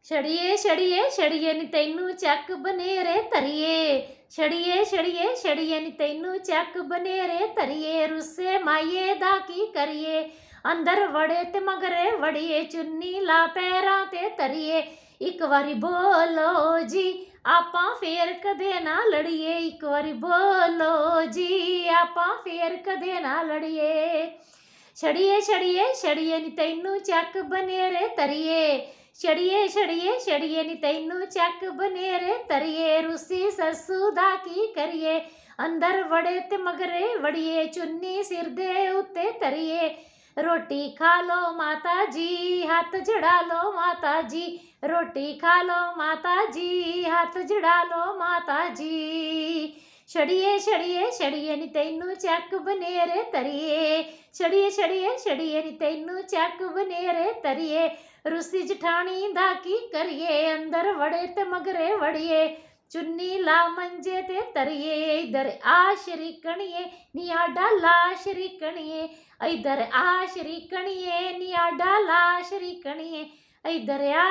ਛੜੀਏ ਛੜੀਏ ਛੜੀਏ ਨੀ ਤੈਨੂੰ ਚੱਕ ਬਨੇਰੇ ਧਰੀਏ। ਛੜੀਏ ਛੜੀਏ ਛੜੀਏ ਨੀ ਤੈਨੂੰ ਚੱਕ ਬਨੇਰੇ ਧਰੀਏ। ਰੁੱਸੇ ਮਾਈਏ ਦਾ ਕੀ ਕਰੀਏ, ਅੰਦਰ ਵੜੇ ਤੇ ਮਗਰੇ ਵੜੀਏ। ਚੁੰਨੀ ਲਾ ਪੈਰਾਂ ਤੇ ਧਰੀਏ, ਇੱਕ ਵਾਰੀ ਬੋਲੋ ਜੀ ਆਪਾਂ ਫੇਰ ਕਦੇ ਨਾ ਲੜੀਏ। ਇੱਕ ਵਾਰੀ ਬੋਲੋ ਜੀ ਆਪਾਂ ਫੇਰ ਕਦੇ ਨਾ ਲੜੀਏ। ਛੜੀਏ ਛੜੀਏ ਛੜੀਏ ਨੀ ਤੈਨੂੰ ਚੱਕ ਬਨੇਰੇ ਧਰੀਏ। ਛੜੀਏ ਛੜੀਏ ਛੜੀਏ ਨੀ ਤੈਨੂੰ ਚੱਕ ਬਨੇਰੇ ਧਰੀਏ। ਰੁੱਸੀ ਸੱਸੂ ਦਾ ਕੀ ਕਰੀਏ, ਅੰਦਰ ਵੜੇ ਤੇ ਮਗਰੇ ਵੜੀਏ। ਚੁੰਨੀ ਸਿਰ ਦੇ ਉੱਤੇ ਧਰੀਏ, ਰੋਟੀ ਖਾ ਲੋ ਮਾਤਾ ਜੀ ਹੱਥ ਜੜਾ ਲੋ ਮਾਤਾ ਜੀ। ਰੋਟੀ ਖਾ ਲੋ ਮਾਤਾ ਜੀ ਹੱਥ ਜੜਾ ਲੋ ਮਾਤਾ ਜੀ। ਛੜੀਏ ਛੜੀਏ ਛੜੀਏ ਨੀ ਤੈਨੂੰ ਚੱਕ ਬਨੇਰੇ ਧਰੀਏ। ਛੜੀਏ ਛੜੀਏ ਛੜੀਏ ਨੀ ਤੈਨੂੰ ਚੱਕ ਬਨੇਰੇ ਧਰੀਏ। ਰੁੱਸੀ ਜਠਾਣੀ ਦਾ ਕੀ ਕਰੀਏ, ਅੰਦਰ ਵੜੇ ਤੇ ਮਗਰੇ ਵੜੀਏ। ਚੁੰਨੀ ਲਾ ਮੰਜੇ ਤੇ ਧਰੀਏ, ਇਧਰ ਆ ਸ਼ਰੀਕਣੀਏ ਨੀ ਆਡਾ ਲਾ ਸ਼ਰੀਕਣੀਏ। ਇਧਰ ਆ ਸ਼ਰੀਕਣੀਏ ਨੀ ਆਡਾ ਲਾ ਸ਼ਰੀਕਣੀਏ। ਇਧਰ ਆ